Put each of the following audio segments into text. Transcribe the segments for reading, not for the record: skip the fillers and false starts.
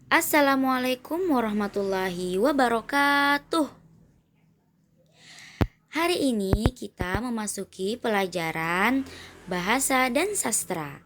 Assalamualaikum warahmatullahi wabarakatuh. Hari ini kita memasuki pelajaran bahasa dan sastra.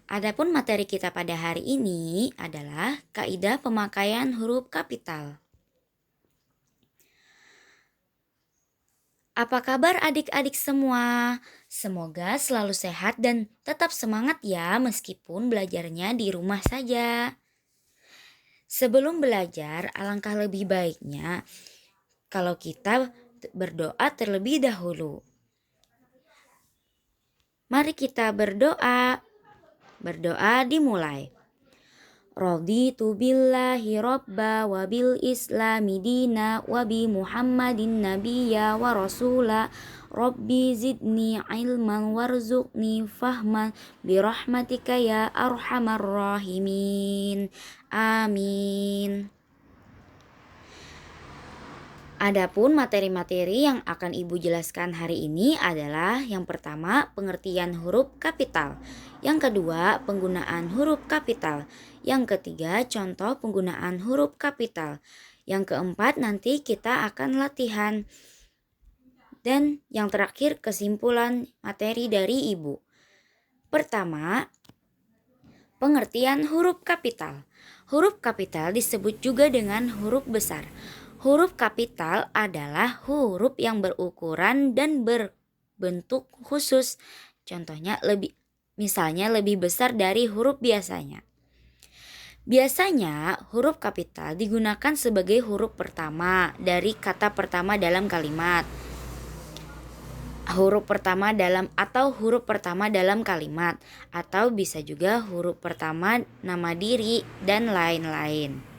Adapun materi kita pada hari ini adalah kaidah pemakaian huruf kapital. Apa kabar adik-adik semua? Semoga selalu sehat dan tetap semangat ya meskipun belajarnya di rumah saja. Sebelum belajar, alangkah lebih baiknya kalau kita berdoa terlebih dahulu. Mari kita berdoa. Berdoa dimulai. Raditu billahi robba wa bil islami dina wa bi muhammadin nabiyya wa rasula Rabbi zidni ilman warzuqni fahman birahmatika ya arhamar rahimin. Amin. Adapun materi-materi yang akan Ibu jelaskan hari ini adalah yang pertama pengertian huruf kapital, yang kedua penggunaan huruf kapital, yang ketiga contoh penggunaan huruf kapital, yang keempat nanti kita akan latihan, dan yang terakhir kesimpulan materi dari Ibu. Pertama, pengertian huruf kapital. Huruf kapital disebut juga dengan huruf besar. Huruf kapital adalah huruf yang berukuran dan berbentuk khusus. Contohnya misalnya lebih besar dari huruf biasanya. Biasanya huruf kapital digunakan sebagai huruf pertama dari kata pertama dalam kalimat. Huruf pertama dalam kalimat, atau bisa juga huruf pertama nama diri dan lain-lain.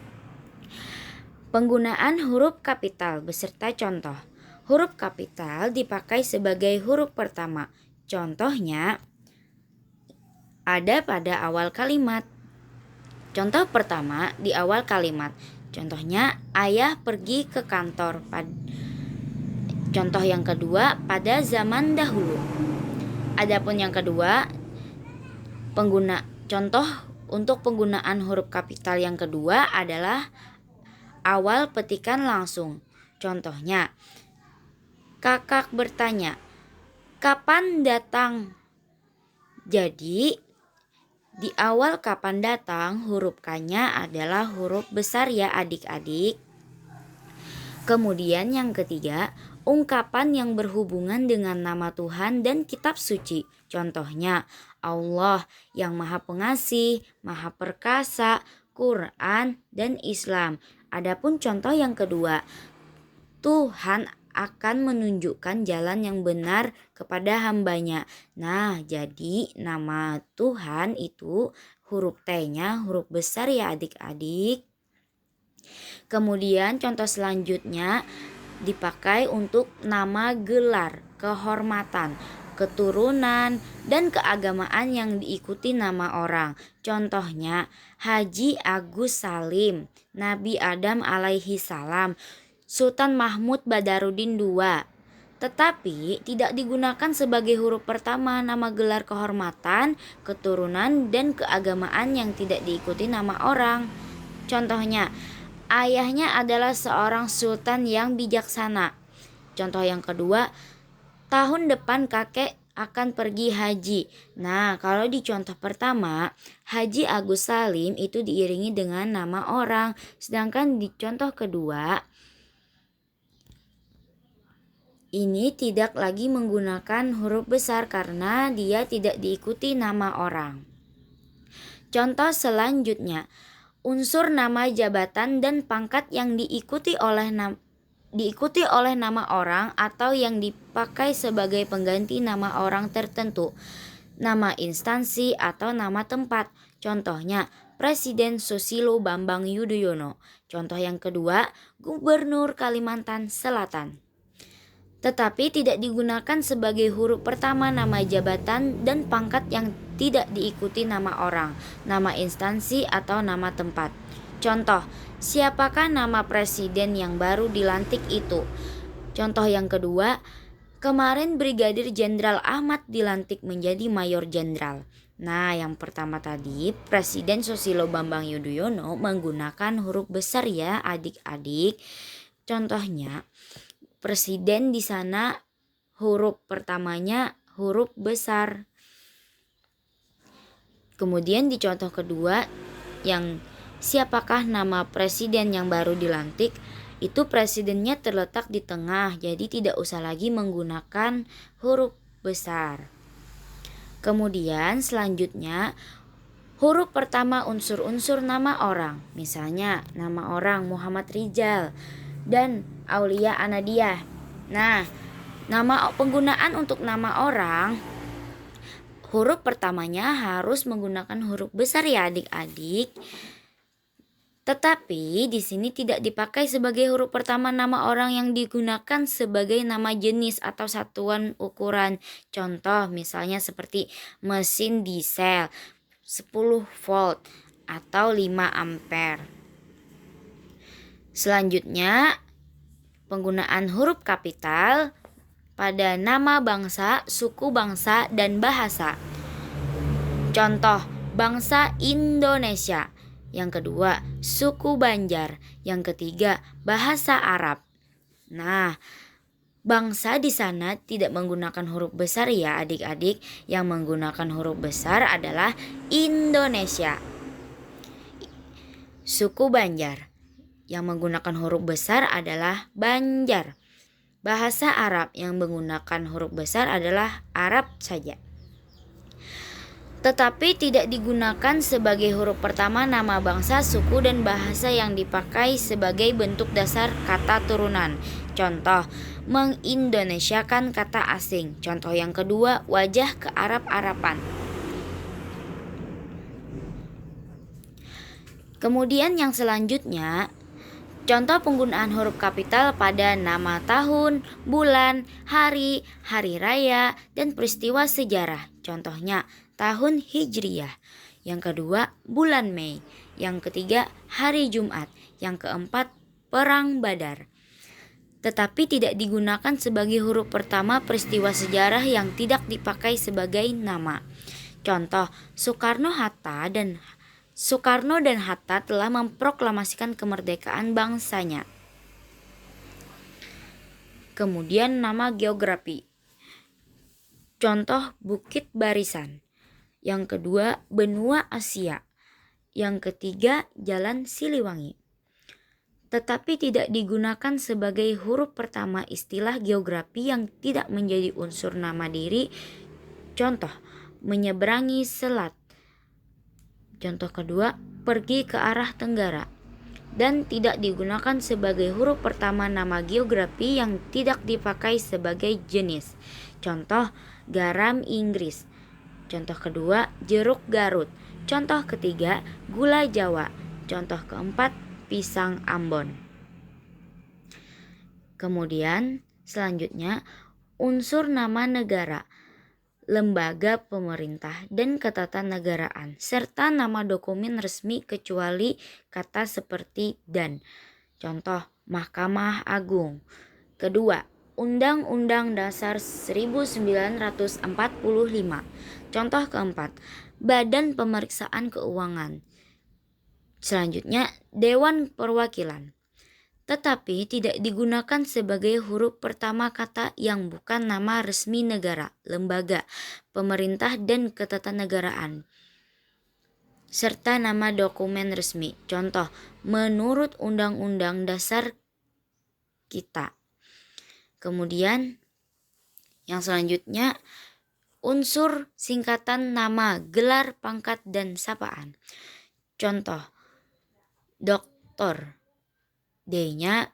Penggunaan huruf kapital beserta contoh. Huruf kapital dipakai sebagai huruf pertama. Contohnya ada pada awal kalimat. Contoh pertama di awal kalimat. Contohnya ayah pergi ke kantor. Contoh yang kedua pada zaman dahulu. Adapun yang kedua, contoh untuk penggunaan huruf kapital yang kedua adalah awal petikan langsung. Contohnya, kakak bertanya, kapan datang? Jadi, di awal kapan datang huruf K-nya adalah huruf besar ya adik-adik. Kemudian yang ketiga, ungkapan yang berhubungan dengan nama Tuhan dan kitab suci. Contohnya, Allah yang Maha Pengasih, Maha Perkasa, Quran, dan Islam. Adapun contoh yang kedua, Tuhan akan menunjukkan jalan yang benar kepada hambanya. Nah, jadi nama Tuhan itu huruf T-nya huruf besar ya adik-adik. Kemudian contoh selanjutnya dipakai untuk nama gelar, kehormatan, keturunan, dan keagamaan yang diikuti nama orang. Contohnya Haji Agus Salim, Nabi Adam alaihi salam, Sultan Mahmud Badarudin II. Tetapi tidak digunakan sebagai huruf pertama nama gelar kehormatan, keturunan, dan keagamaan yang tidak diikuti nama orang. Contohnya, ayahnya adalah seorang sultan yang bijaksana. Contoh yang kedua, tahun depan kakek akan pergi haji. Nah, kalau di contoh pertama, Haji Agus Salim itu diiringi dengan nama orang. Sedangkan di contoh kedua, ini tidak lagi menggunakan huruf besar karena dia tidak diikuti nama orang. Contoh selanjutnya, unsur nama jabatan dan pangkat yang diikuti oleh nama orang atau yang dipakai sebagai pengganti nama orang tertentu, nama instansi atau nama tempat. Contohnya, Presiden Susilo Bambang Yudhoyono. Contoh yang kedua, Gubernur Kalimantan Selatan. Tetapi tidak digunakan sebagai huruf pertama nama jabatan dan pangkat yang tidak diikuti nama orang, nama instansi atau nama tempat. Contoh, siapakah nama presiden yang baru dilantik itu? Contoh yang kedua, Kemarin Brigadir Jenderal Ahmad dilantik menjadi Mayor Jenderal. Nah, yang pertama tadi Presiden Susilo Bambang Yudhoyono menggunakan huruf besar ya adik-adik. Contohnya presiden di sana huruf pertamanya huruf besar. Kemudian di contoh kedua yang siapakah nama presiden yang baru dilantik? Itu presidennya terletak di tengah, jadi tidak usah lagi menggunakan huruf besar. Kemudian selanjutnya huruf pertama unsur-unsur nama orang. Misalnya nama orang Muhammad Rizal dan Aulia Anadiah. Nah, penggunaan untuk nama orang huruf pertamanya harus menggunakan huruf besar ya adik-adik. Tetapi di sini tidak dipakai sebagai huruf pertama nama orang yang digunakan sebagai nama jenis atau satuan ukuran. Contoh misalnya seperti mesin diesel 10 volt atau 5 ampere. Selanjutnya penggunaan huruf kapital pada nama bangsa, suku bangsa, dan bahasa. Contoh bangsa Indonesia. Yang kedua, suku Banjar. Yang ketiga, bahasa Arab. Nah, bangsa di sana tidak menggunakan huruf besar ya adik-adik. Yang menggunakan huruf besar adalah Indonesia. Suku Banjar. Yang menggunakan huruf besar adalah Banjar. Bahasa Arab yang menggunakan huruf besar adalah Arab saja. Tetapi tidak digunakan sebagai huruf pertama nama bangsa, suku, dan bahasa yang dipakai sebagai bentuk dasar kata turunan. Contoh, mengindonesiakan kata asing. Contoh yang kedua, wajah ke Arab-Araban. Kemudian yang selanjutnya, contoh penggunaan huruf kapital pada nama tahun, bulan, hari, hari raya, dan peristiwa sejarah. Contohnya, tahun Hijriyah. Yang kedua, bulan Mei. Yang ketiga, hari Jumat. Yang keempat, Perang Badar. Tetapi tidak digunakan sebagai huruf pertama peristiwa sejarah yang tidak dipakai sebagai nama. Contoh, Soekarno dan Hatta telah memproklamasikan kemerdekaan bangsanya. Kemudian nama geografi. Contoh, Bukit Barisan. Yang kedua, benua Asia. Yang ketiga, Jalan Siliwangi. Tetapi tidak digunakan sebagai huruf pertama istilah geografi yang tidak menjadi unsur nama diri. Contoh, menyeberangi selat. Contoh kedua, pergi ke arah tenggara. Dan tidak digunakan sebagai huruf pertama nama geografi yang tidak dipakai sebagai jenis. Contoh, garam Inggris. Contoh kedua, jeruk Garut. Contoh ketiga, gula Jawa. Contoh keempat, pisang Ambon. Kemudian selanjutnya, unsur nama negara, lembaga pemerintah, dan ketatanegaraan, serta nama dokumen resmi kecuali kata seperti dan. Contoh, Mahkamah Agung. Kedua, Undang-Undang Dasar 1945. Contoh keempat, Badan Pemeriksaan Keuangan. Selanjutnya, Dewan Perwakilan. Tetapi tidak digunakan sebagai huruf pertama kata yang bukan nama resmi negara, lembaga, pemerintah, dan ketatanegaraan, serta nama dokumen resmi. Contoh, menurut Undang-Undang Dasar kita. Kemudian yang selanjutnya, unsur singkatan nama, gelar, pangkat, dan sapaan. Contoh, doktor. D-nya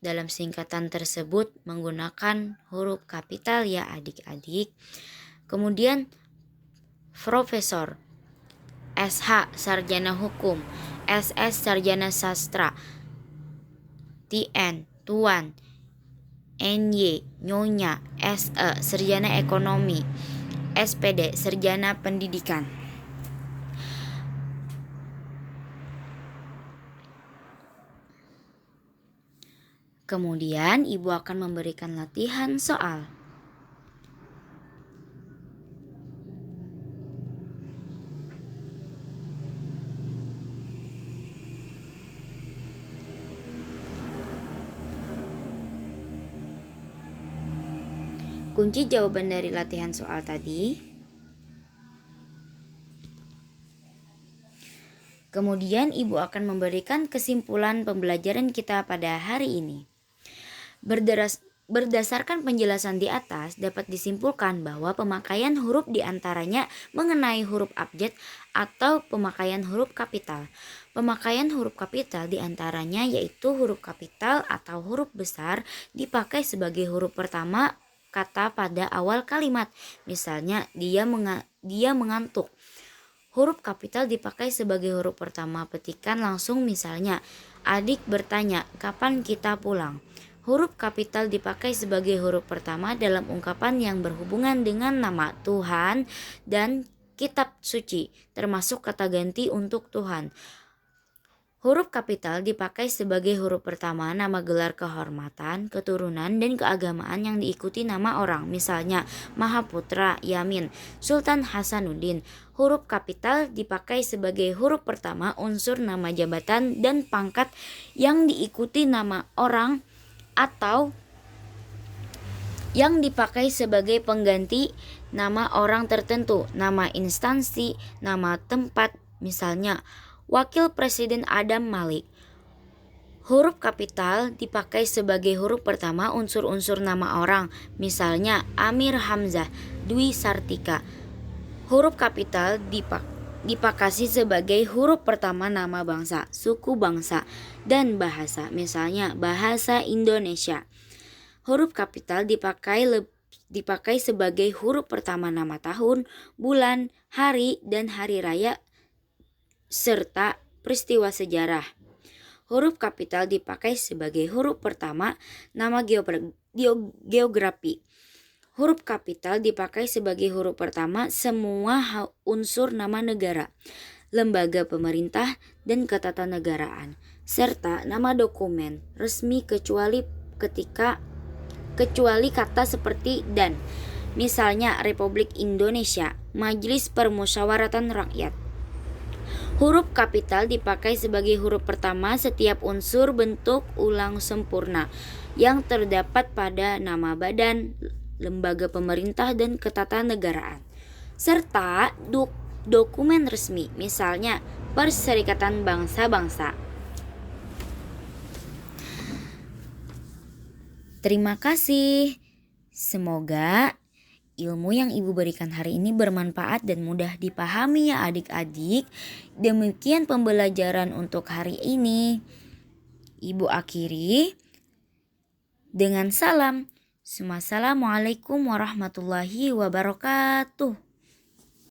dalam singkatan tersebut menggunakan huruf kapital ya adik-adik. Kemudian profesor, SH sarjana hukum, SS sarjana sastra, TN tuan, NY nyonya, SE sarjana ekonomi, SPD sarjana pendidikan. Kemudian ibu akan memberikan latihan soal. Kunci jawaban dari latihan soal tadi. Kemudian Ibu akan memberikan kesimpulan pembelajaran kita pada hari ini. Berdasarkan penjelasan di atas, dapat disimpulkan bahwa pemakaian huruf diantaranya mengenai huruf abjad atau pemakaian huruf kapital. Pemakaian huruf kapital diantaranya yaitu huruf kapital atau huruf besar dipakai sebagai huruf pertama kata pada awal kalimat. Misalnya, dia mengantuk. Huruf kapital dipakai sebagai huruf pertama petikan langsung, misalnya, adik bertanya, kapan kita pulang? Huruf kapital dipakai sebagai huruf pertama dalam ungkapan yang berhubungan dengan nama Tuhan dan kitab suci, termasuk kata ganti untuk Tuhan. Huruf kapital dipakai sebagai huruf pertama nama gelar kehormatan, keturunan, dan keagamaan yang diikuti nama orang. Misalnya, Mahaputra Yamin, Sultan Hasanuddin. Huruf kapital dipakai sebagai huruf pertama unsur nama jabatan dan pangkat yang diikuti nama orang atau yang dipakai sebagai pengganti nama orang tertentu, nama instansi, nama tempat, misalnya Wakil Presiden Adam Malik. Huruf kapital dipakai sebagai huruf pertama unsur-unsur nama orang, misalnya Amir Hamzah, Dwi Sartika. Huruf kapital dipakasi sebagai huruf pertama nama bangsa, suku bangsa, dan bahasa, misalnya bahasa Indonesia. Huruf kapital dipakai sebagai huruf pertama nama tahun, bulan, hari, dan hari raya serta peristiwa sejarah. Huruf kapital dipakai sebagai huruf pertama nama geografi. Huruf kapital dipakai sebagai huruf pertama semua unsur nama negara, lembaga pemerintah, dan ketatanegaraan, serta nama dokumen resmi kecuali kata seperti dan. Misalnya Republik Indonesia, Majelis Permusyawaratan Rakyat. Huruf kapital dipakai sebagai huruf pertama setiap unsur bentuk ulang sempurna yang terdapat pada nama badan, lembaga pemerintah, dan ketatanegaraan, serta dokumen resmi, misalnya Perserikatan Bangsa-Bangsa. Terima kasih. Semoga ilmu yang Ibu berikan hari ini bermanfaat dan mudah dipahami ya adik-adik. Demikian pembelajaran untuk hari ini. Ibu akhiri dengan salam. Assalamualaikum warahmatullahi wabarakatuh.